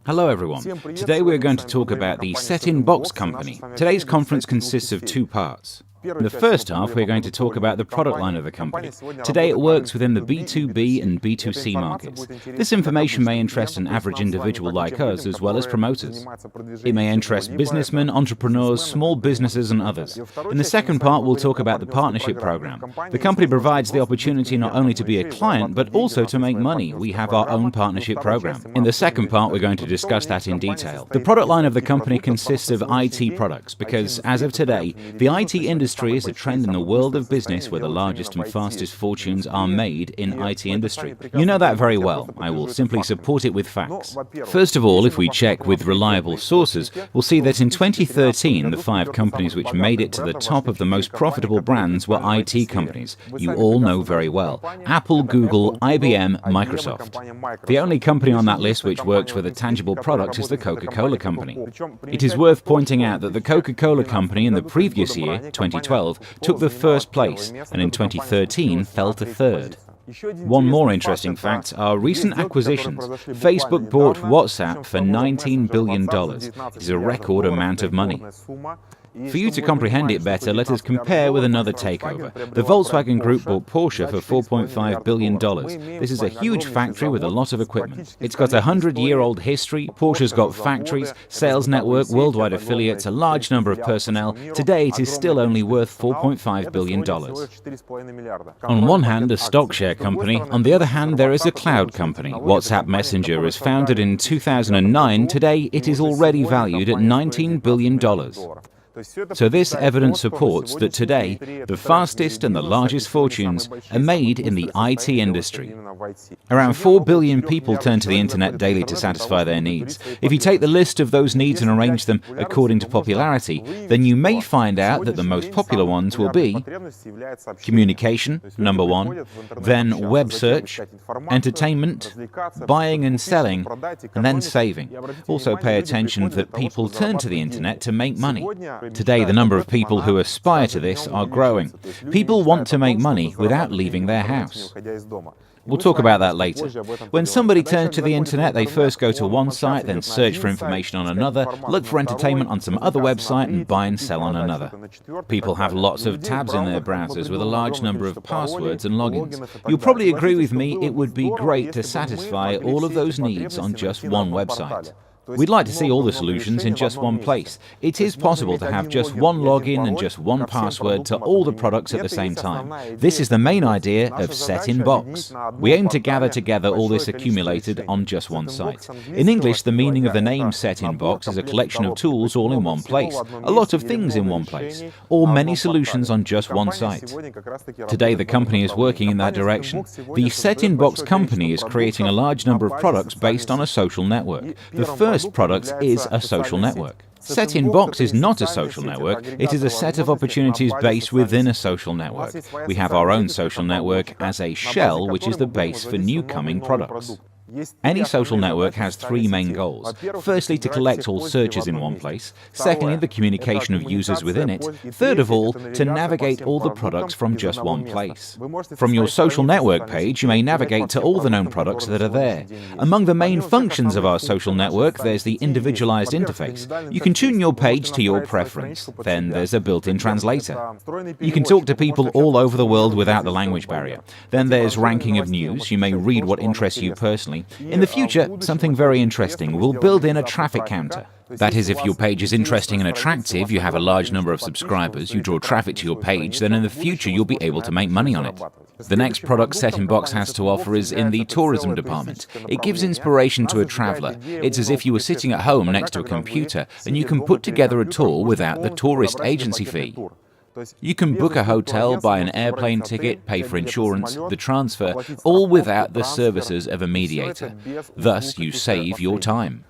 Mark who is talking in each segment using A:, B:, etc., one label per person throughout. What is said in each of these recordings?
A: Hello everyone. Today we are going to talk about the SETinBOX company. Today's conference consists of two parts. In the first half, we're going to talk about the product line of the company. Today it works within the B2B and B2C markets. This information may interest an average individual like us as well as promoters. It may interest businessmen, entrepreneurs, small businesses and others. In the second part, we'll talk about the partnership program. The company provides the opportunity not only to be a client, but also to make money. We have our own partnership program. In the second part, we're going to discuss that in detail. The product line of the company consists of IT products because, as of today, the IT industry is a trend in the world of business where the largest and fastest fortunes are made in IT industry. You know that very well. I will simply support it with facts. First of all, if we check with reliable sources, we'll see that in 2013, the 5 companies which made it to the top of the most profitable brands were IT companies. You all know very well. Apple, Google, IBM, Microsoft. The only company on that list which works with a tangible product is the Coca-Cola company. It is worth pointing out that the Coca-Cola company in the previous year, 2012, took the first place and in 2013 fell to third. One more interesting fact are recent acquisitions. Facebook bought WhatsApp for $19 billion. It is a record amount of money. For you to comprehend it better, let us compare with another takeover. The Volkswagen Group bought Porsche for $4.5 billion. This is a huge factory with a lot of equipment. It's got a 100-year-old history, Porsche's got factories, sales network, worldwide affiliates, a large number of personnel. Today it is still only worth $4.5 billion. On one hand, a stock share company. On the other hand, there is a cloud company. WhatsApp Messenger was founded in 2009. Today it is already valued at $19 billion. So this evidence supports that today, the fastest and the largest fortunes are made in the IT industry. Around 4 billion people turn to the internet daily to satisfy their needs. If you take the list of those needs and arrange them according to popularity, then you may find out that the most popular ones will be communication, number 1, then web search, entertainment, buying and selling, and then saving. Also pay attention that people turn to the internet to make money. Today, the number of people who aspire to this are growing. People want to make money without leaving their house. We'll talk about that later. When somebody turns to the internet, they first go to one site, then search for information on another, look for entertainment on some other website, and buy and sell on another. People have lots of tabs in their browsers with a large number of passwords and logins. You'll probably agree with me, it would be great to satisfy all of those needs on just one website. We'd like to see all the solutions in just one place. It is possible to have just one login and just one password to all the products at the same time. This is the main idea of SETinBOX. We aim to gather together all this accumulated on just one site. In English, the meaning of the name SETinBOX is a collection of tools all in one place, a lot of things in one place, or many solutions on just one site. Today, the company is working in that direction. The SETinBOX company is creating a large number of products based on a social network. The first product is a social network. SETinBOX is not a social network, it is a set of opportunities based within a social network. We have our own social network as a shell, which is the base for new coming products. Any social network has 3 main goals. Firstly, to collect all searches in one place. Secondly, the communication of users within it. Third of all, to navigate all the products from just one place. From your social network page, you may navigate to all the known products that are there. Among the main functions of our social network, there's the individualized interface. You can tune your page to your preference. Then there's a built-in translator. You can talk to people all over the world without the language barrier. Then there's ranking of news. You may read what interests you personally. In the future, something very interesting, we'll build in a traffic counter. That is, if your page is interesting and attractive, you have a large number of subscribers, you draw traffic to your page, then in the future you'll be able to make money on it. The next product SETinBOX has to offer is in the tourism department. It gives inspiration to a traveler. It's as if you were sitting at home next to a computer and you can put together a tour without the tourist agency fee. You can book a hotel, buy an airplane ticket, pay for insurance, the transfer, all without the services of a mediator. Thus, you save your time.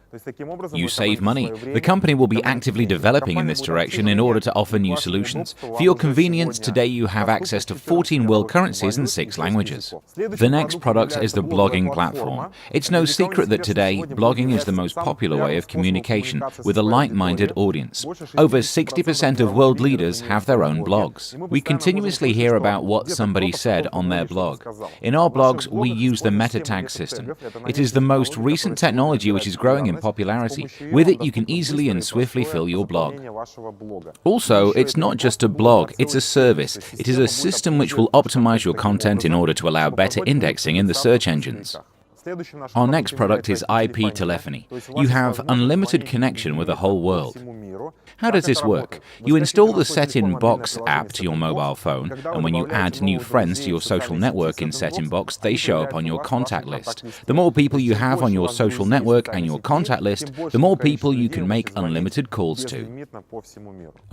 A: You save money. The company will be actively developing in this direction in order to offer new solutions. For your convenience, today you have access to 14 world currencies and 6 languages. The next product is the blogging platform. It's no secret that today, blogging is the most popular way of communication with a like-minded audience. Over 60% of world leaders have their own blogs. We continuously hear about what somebody said on their blog. In our blogs, we use the meta tag system. It is the most recent technology which is growing in popularity. With it, you can easily and swiftly fill your blog. Also, it's not just a blog, it's a service. It is a system which will optimize your content in order to allow better indexing in the search engines. Our next product is IP telephony. You have unlimited connection with the whole world. How does this work? You install the SETinBOX app to your mobile phone, and when you add new friends to your social network in SETinBOX, they show up on your contact list. The more people you have on your social network and your contact list, the more people you can make unlimited calls to.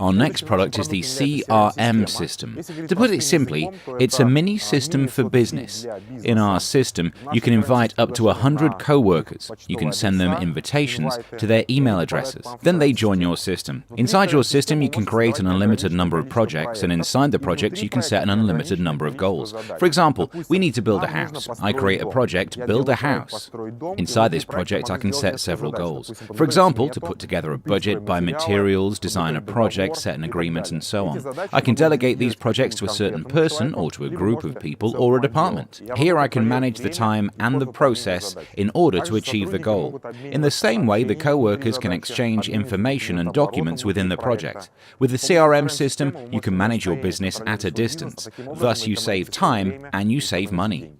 A: Our next product is the CRM system. To put it simply, it's a mini system for business. In our system, you can invite up to 100 co-workers. You can send them invitations to their email addresses. Then they join your system. Inside your system, you can create an unlimited number of projects, and inside the projects, you can set an unlimited number of goals. For example, we need to build a house. I create a project, build a house. Inside this project, I can set several goals. For example, to put together a budget, buy materials, design a project, set an agreement, and so on. I can delegate these projects to a certain person, or to a group of people, or a department. Here I can manage the time and the process in order to achieve the goal. In the same way, the co-workers can exchange information and documents within the project. With the CRM system, you can manage your business at a distance. Thus, you save time and you save money.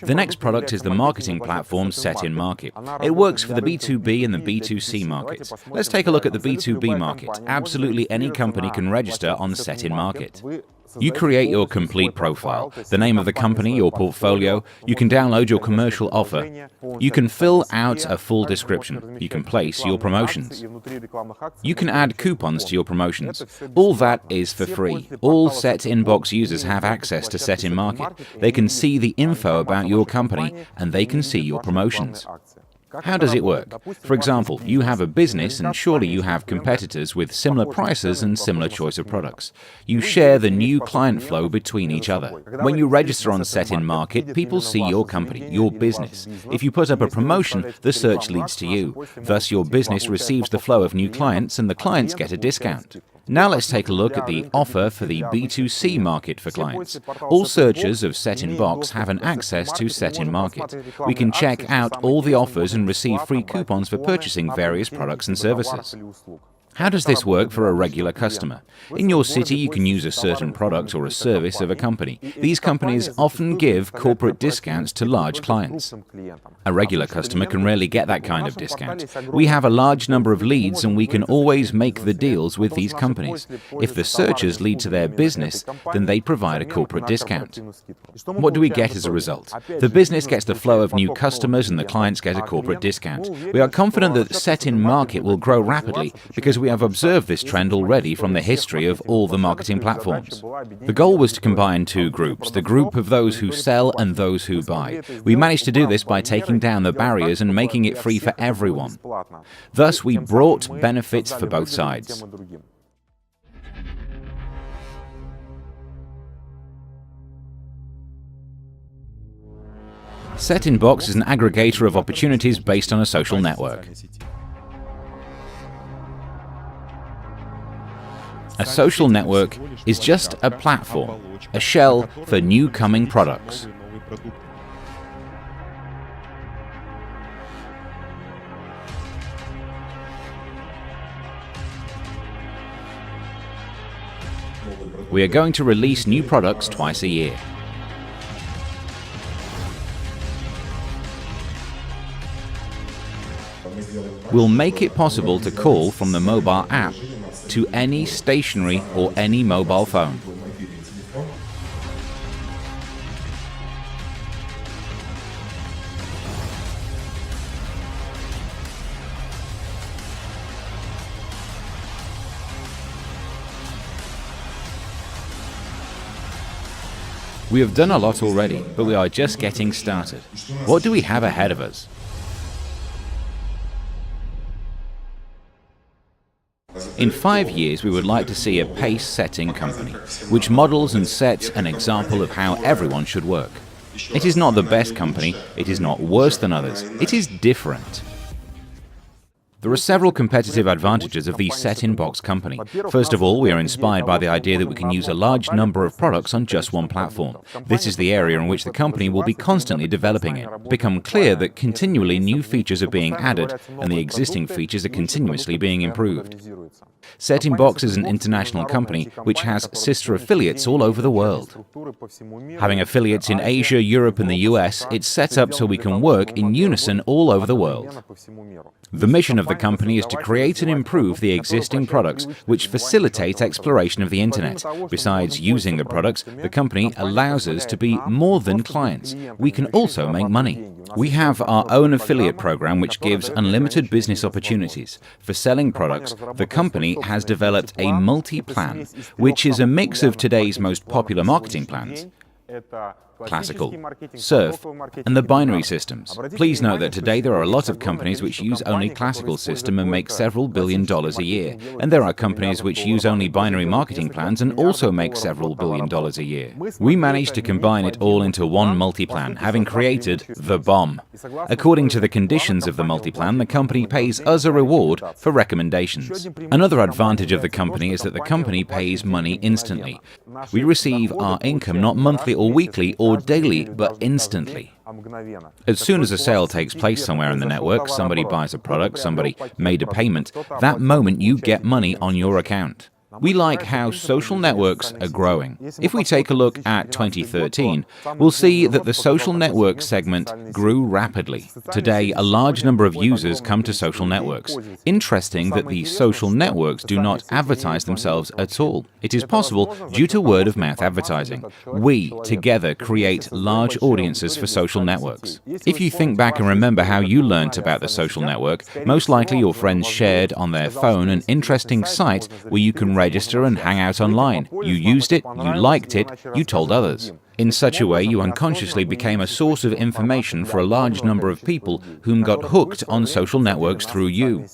A: The next product is the marketing platform SETinMarket. It works for the B2B and the B2C markets. Let's take a look at the B2B market. Absolutely any company can register on SETinMarket. You create your complete profile, the name of the company, your portfolio. You can download your commercial offer. You can fill out a full description. You can place your promotions. You can add coupons to your promotions. All that is for free. All SETinBOX users have access to SETinMarket. They can see the info about your company and they can see your promotions. How does it work? For example, you have a business and surely you have competitors with similar prices and similar choice of products. You share the new client flow between each other. When you register on SETinMarket, people see your company, your business. If you put up a promotion, the search leads to you. Thus, your business receives the flow of new clients and the clients get a discount. Now let's take a look at the offer for the B2C market for clients. All searchers of SETinBOX have an access to SETinMarket. We can check out all the offers and receive free coupons for purchasing various products and services. How does this work for a regular customer? In your city, you can use a certain product or a service of a company. These companies often give corporate discounts to large clients. A regular customer can rarely get that kind of discount. We have a large number of leads and we can always make the deals with these companies. If the searchers lead to their business, then they provide a corporate discount. What do we get as a result? The business gets the flow of new customers and the clients get a corporate discount. We are confident that SETinMarket will grow rapidly because we have observed this trend already from the history of all the marketing platforms. The goal was to combine two groups, the group of those who sell and those who buy. We managed to do this by taking down the barriers and making it free for everyone. Thus, we brought benefits for both sides. SETinBOX is an aggregator of opportunities based on a social network. A social network is just a platform, a shell for new coming products. We are going to release new products twice a year. We'll make it possible to call from the mobile app to any stationary or any mobile phone. We have done a lot already, but we are just getting started. What do we have ahead of us? In 5 years, we would like to see a pace-setting company, which models and sets an example of how everyone should work. It is not the best company, it is not worse than others, it is different. There are several competitive advantages of the SETinBOX company. First of all, we are inspired by the idea that we can use a large number of products on just one platform. This is the area in which the company will be constantly developing in. It's become clear that continually new features are being added and the existing features are continuously being improved. SETinBOX is an international company which has sister affiliates all over the world. Having affiliates in Asia, Europe and the US, it's set up so we can work in unison all over the world. The mission of the company is to create and improve the existing products which facilitate exploration of the internet. Besides using the products, the company allows us to be more than clients. We can also make money. We have our own affiliate program which gives unlimited business opportunities. For selling products, the company has developed a multi-plan, which is a mix of today's most popular marketing plans: classical, surf, and the binary systems. Please note that today there are a lot of companies which use only classical system and make several $billion a year. And there are companies which use only binary marketing plans and also make several $billion a year. We managed to combine it all into one multi-plan, having created the bomb. According to the conditions of the multi-plan, the company pays us a reward for recommendations. Another advantage of the company is that the company pays money instantly. We receive our income not monthly or weekly or daily, but instantly. As soon as a sale takes place somewhere in the network, somebody buys a product, somebody made a payment, that moment you get money on your account. We like how social networks are growing. If we take a look at 2013, we'll see that the social network segment grew rapidly. Today, a large number of users come to social networks. Interesting that the social networks do not advertise themselves at all. It is possible due to word-of-mouth advertising. We, together, create large audiences for social networks. If you think back and remember how you learnt about the social network, most likely your friends shared on their phone an interesting site where you can register and hang out online. You used it, you liked it, you told others. In such a way, you unconsciously became a source of information for a large number of people whom got hooked on social networks through you.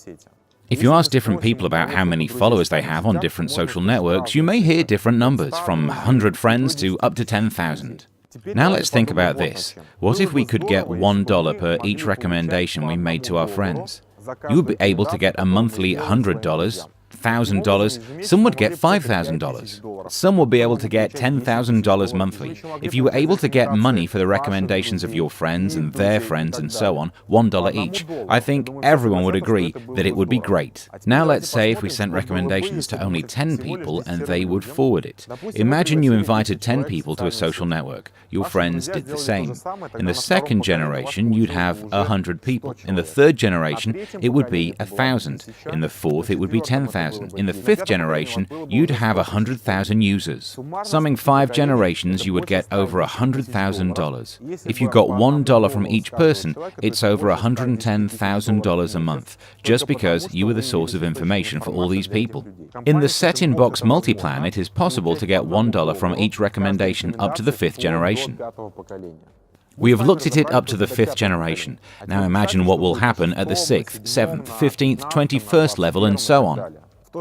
A: If you ask different people about how many followers they have on different social networks, you may hear different numbers, from 100 friends to up to 10,000. Now let's think about this. What if we could get $1 per each recommendation we made to our friends? You would be able to get a monthly $100, $1,000, some would get $5,000. Some will be able to get $10,000 monthly. If you were able to get money for the recommendations of your friends and their friends and so on, $1 each, I think everyone would agree that it would be great. Now let's say if we sent recommendations to only 10 people and they would forward it. Imagine you invited 10 people to a social network. Your friends did the same. In the second generation, you'd have 100 people. In the third generation, it would be 1,000. In the fourth, it would be 10,000. In the fifth generation, you'd have 100,000 users. Summing 5 generations, you would get over $100,000. If you got $1 from each person, it's over $110,000 a month, just because you were the source of information for all these people. In the SETinBOX multi-plan, it is possible to get $1 from each recommendation up to the 5th generation. We have looked at it up to the 5th generation. Now imagine what will happen at the 6th, 7th, 15th, 21st level and so on.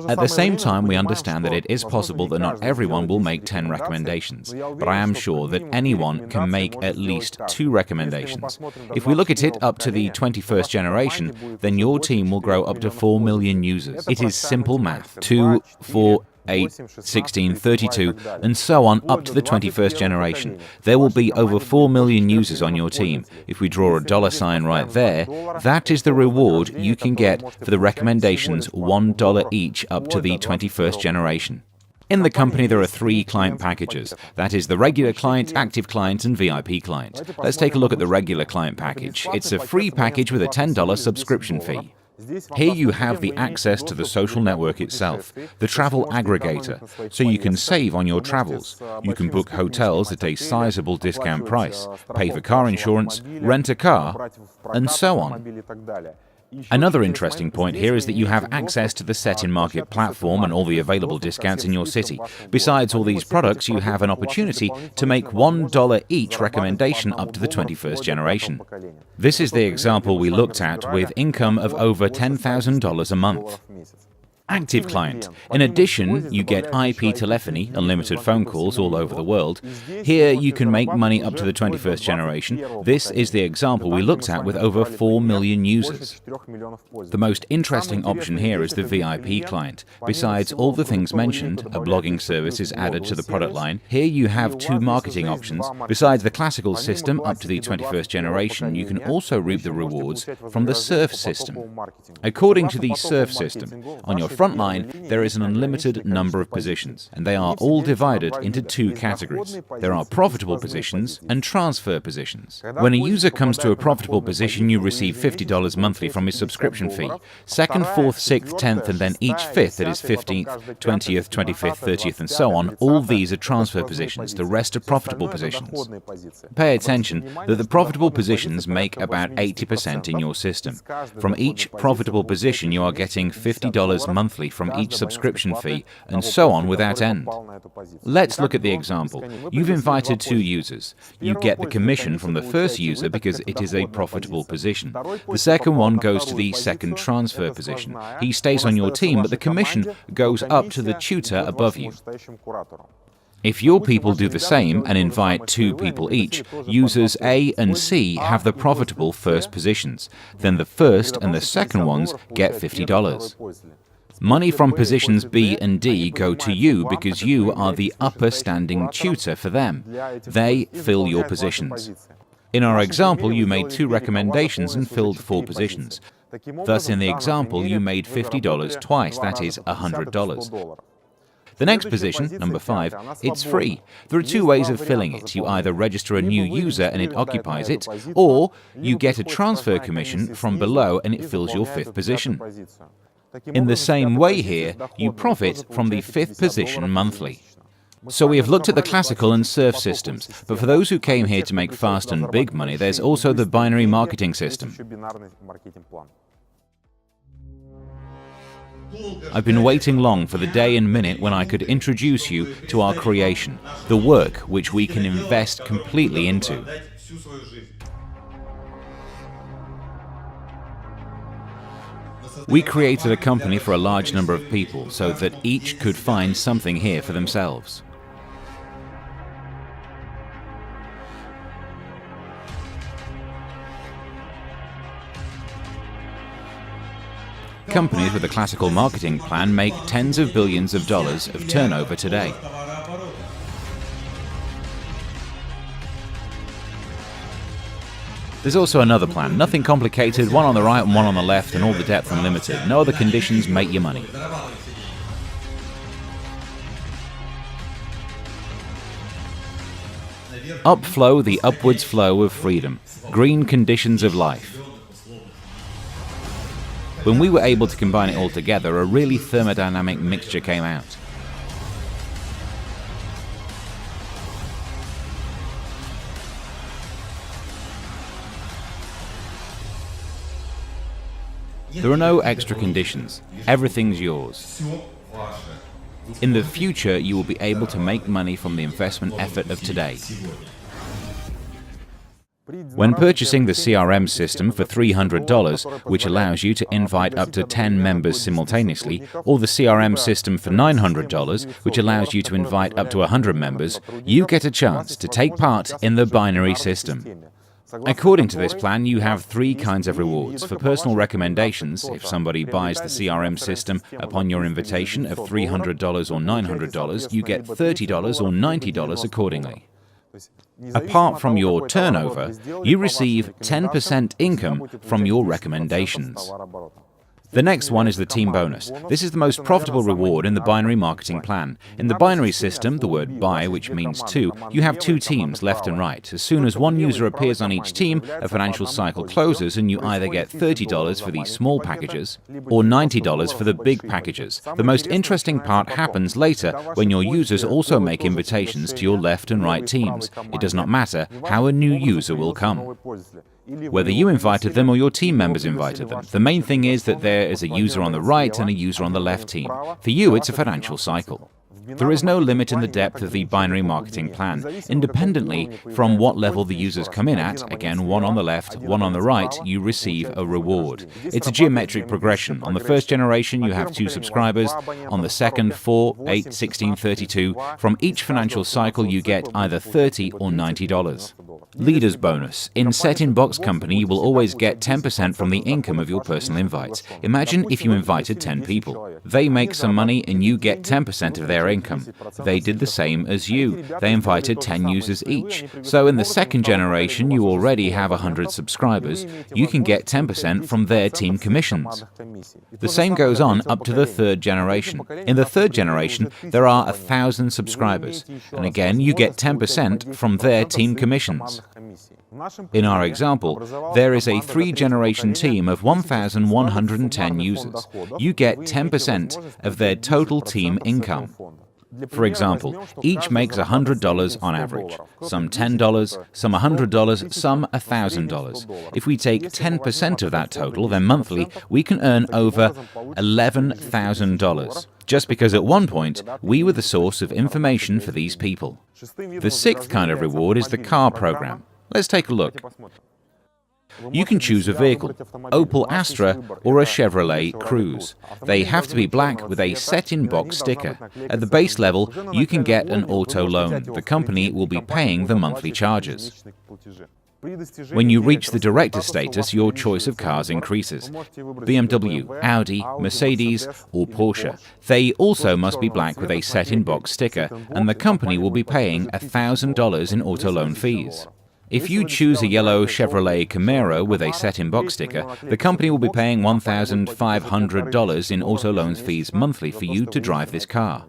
A: At the same time, we understand that it is possible that not everyone will make 10 recommendations, but I am sure that anyone can make at least 2 recommendations. If we look at it up to the 21st generation, then your team will grow up to 4 million users. It is simple math. 2, 4, 8, 16, 32, and so on up to the 21st generation. There will be over 4 million users on your team. If we draw a $sign right there, that is the reward you can get for the recommendations, $1 each up to the 21st generation. In the company, there are 3 client packages. That is the regular client, active client, and VIP client. Let's take a look at the regular client package. It's a free package with a $10 subscription fee. Here you have the access to the social network itself, the travel aggregator, so you can save on your travels. You can book hotels at a sizable discount price, pay for car insurance, rent a car, and so on. Another interesting point here is that you have access to the SETinMarket platform and all the available discounts in your city. Besides all these products, you have an opportunity to make $1 each recommendation up to the 21st generation. This is the example we looked at with income of over $10,000 a month. Active client. In addition, you get IP telephony, unlimited phone calls all over the world. Here you can make money up to the 21st generation. This is the example we looked at with over 4 million users. The most interesting option here is the VIP client. Besides all the things mentioned, a blogging service is added to the product line. Here you have two marketing options. Besides the classical system up to the 21st generation, you can also reap the rewards from the surf system. According to the surf system, on your front line, there is an unlimited number of positions, and they are all divided into two categories. There are profitable positions and transfer positions. When a user comes to a profitable position, you receive $50 monthly from his subscription fee. 2nd, 4th, 6th, 10th, and then each 5th, that is 15th, 20th, 25th, 30th, and so on, all these are transfer positions. The rest are profitable positions. Pay attention that the profitable positions make about 80% in your system. From each profitable position, you are getting $50 monthly from each subscription fee, and so on without end. Let's look at the example. You've invited 2 users. You get the commission from the first user because it is a profitable position. The second one goes to the second transfer position. He stays on your team, but the commission goes up to the tutor above you. If your people do the same and invite 2 people each, users A and C have the profitable first positions. Then the first and the second ones get $50. Money from positions B and D go to you because you are the upper standing tutor for them. They fill your positions. In our example, you made 2 recommendations and filled 4 positions. Thus, in the example, you made $50 twice, that is $100. The next position, number 5, it's free. There are 2 ways of filling it. You either register a new user and it occupies it, or you get a transfer commission from below and it fills your 5th position. In the same way here, you profit from the 5th position monthly. So we have looked at the classical and surf systems, but for those who came here to make fast and big money, there's also the binary marketing system. I've been waiting long for the day and minute when I could introduce you to our creation, the work which we can invest completely into. We created a company for a large number of people so that each could find something here for themselves. Companies with a classical marketing plan make tens of billions of dollars of turnover today. There's also another plan, nothing complicated, one on the right and one on the left, and all the depth unlimited. No other conditions, make your money. Upflow, the upwards flow of freedom. Green conditions of life. When we were able to combine it all together, a really thermodynamic mixture came out. There are no extra conditions. Everything's yours. In the future, you will be able to make money from the investment effort of today. When purchasing the CRM system for $300, which allows you to invite up to 10 members simultaneously, or the CRM system for $900, which allows you to invite up to 100 members, you get a chance to take part in the binary system. According to this plan, you have 3 kinds of rewards. For personal recommendations, if somebody buys the CRM system upon your invitation of $300 or $900, you get $30 or $90 accordingly. Apart from your turnover, you receive 10% income from your recommendations. The next one is the team bonus. This is the most profitable reward in the binary marketing plan. In the binary system, the word bi, which means 2, you have 2 teams, left and right. As soon as one user appears on each team, a financial cycle closes and you either get $30 for the small packages or $90 for the big packages. The most interesting part happens later when your users also make invitations to your left and right teams. It does not matter how a new user will come. Whether you invited them or your team members invited them. The main thing is that there is a user on the right and a user on the left team. For you, it's a financial cycle. There is no limit in the depth of the binary marketing plan. Independently from what level the users come in at, again, one on the left, one on the right, you receive a reward. It's a geometric progression. On the first generation, you have 2 subscribers. On the second, 4, 8, 16, 32. From each financial cycle, you get either $30 or $90. Leaders bonus. In SETinBOX company, you will always get 10% from the income of your personal invites. Imagine if you invited 10 people. They make some money and you get 10% of their income. They did the same as you. They invited 10 users each. So in the second generation, you already have 100 subscribers. You can get 10% from their team commissions. The same goes on up to the third generation. In the third generation, there are 1,000 subscribers. And again, you get 10% from their team commissions. In our example, there is a 3-generation team of 1,110 users. You get 10% of their total team income. For example, each makes $100 on average, some $10, some $100, some $1,000. If we take 10% of that total, then monthly we can earn over $11,000, just because at one point we were the source of information for these people. The 6th kind of reward is the car program. Let's take a look. You can choose a vehicle, Opel Astra or a Chevrolet Cruze. They have to be black with a SETinBOX sticker. At the base level, you can get an auto loan. The company will be paying the monthly charges. When you reach the director status, your choice of cars increases. BMW, Audi, Mercedes or Porsche. They also must be black with a SETinBOX sticker, and the company will be paying $1,000 in auto loan fees. If you choose a yellow Chevrolet Camaro with a SETinBOX sticker, the company will be paying $1,500 in auto loans fees monthly for you to drive this car.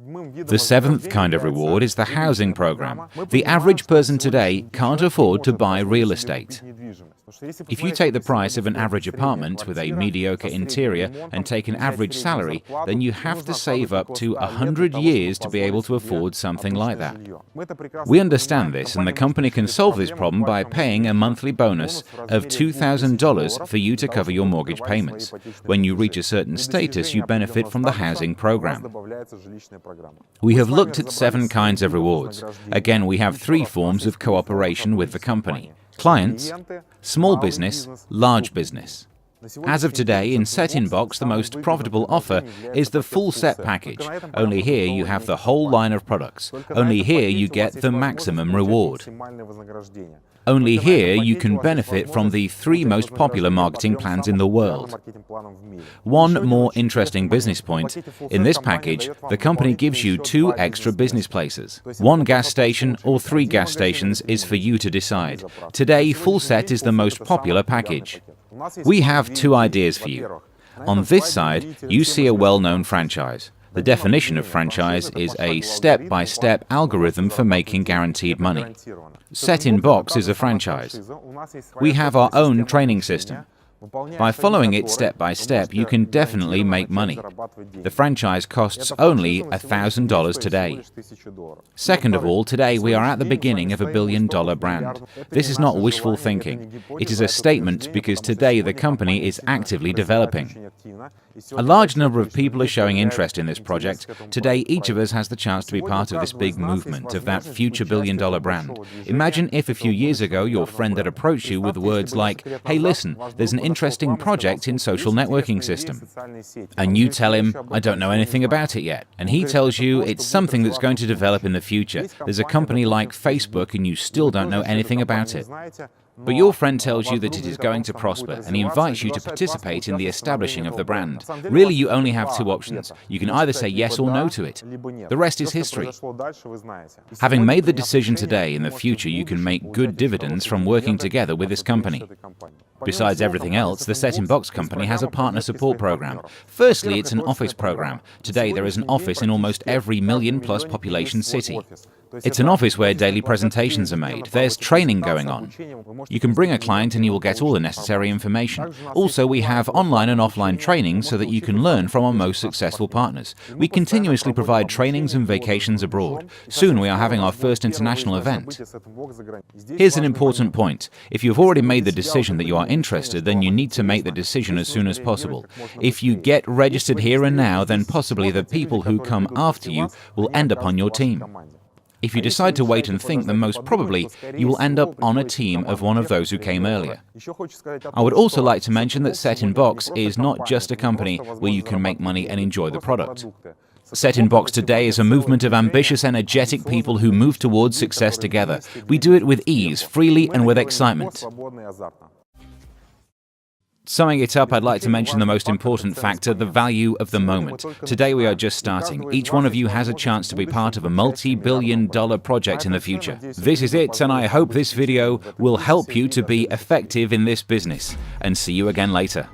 A: The 7th kind of reward is the housing program. The average person today can't afford to buy real estate. If you take the price of an average apartment with a mediocre interior and take an average salary, then you have to save up to 100 years to be able to afford something like that. We understand this, and the company can solve this problem by paying a monthly bonus of $2,000 for you to cover your mortgage payments. When you reach a certain status, you benefit from the housing program. We have looked at 7 kinds of rewards. Again, we have 3 forms of cooperation with the company: clients, small business, large business. As of today, in SETinBOX, the most profitable offer is the full set package. Only here you have the whole line of products. Only here you get the maximum reward. Only here you can benefit from the 3 most popular marketing plans in the world. One more interesting business point: in this package, the company gives you 2 extra business places. 1 gas station or 3 gas stations is for you to decide. Today, full set is the most popular package. We have 2 ideas for you. On this side, you see a well-known franchise. The definition of franchise is a step-by-step algorithm for making guaranteed money. SETinBOX is a franchise. We have our own training system. By following it step by step, you can definitely make money. The franchise costs only $1,000 today. Second of all, today we are at the beginning of a billion-dollar brand. This is not wishful thinking. It is a statement because today the company is actively developing. A large number of people are showing interest in this project. Today, each of us has the chance to be part of this big movement of that future billion-dollar brand. Imagine if a few years ago your friend had approached you with words like, "Hey, listen, there's an interesting project in social networking system." And you tell him, "I don't know anything about it yet." And he tells you it's something that's going to develop in the future. There's a company like Facebook and you still don't know anything about it. But your friend tells you that it is going to prosper, and he invites you to participate in the establishing of the brand. Really, you only have two options. You can either say yes or no to it. The rest is history. Having made the decision today, in the future you can make good dividends from working together with this company. Besides everything else, the SETinBOX company has a partner support program. Firstly, it's an office program. Today there is an office in almost every million-plus population city. It's an office where daily presentations are made. There's training going on. You can bring a client and you will get all the necessary information. Also, we have online and offline training so that you can learn from our most successful partners. We continuously provide trainings and vacations abroad. Soon we are having our first international event. Here's an important point. If you've already made the decision that you are interested, then you need to make the decision as soon as possible. If you get registered here and now, then possibly the people who come after you will end up on your team. If you decide to wait and think, then most probably you will end up on a team of one of those who came earlier. I would also like to mention that SETinBOX is not just a company where you can make money and enjoy the product. SETinBOX today is a movement of ambitious, energetic people who move towards success together. We do it with ease, freely, and with excitement. Summing it up, I'd like to mention the most important factor, the value of the moment. Today we are just starting. Each one of you has a chance to be part of a multi-billion-dollar project in the future. This is it, and I hope this video will help you to be effective in this business. And see you again later.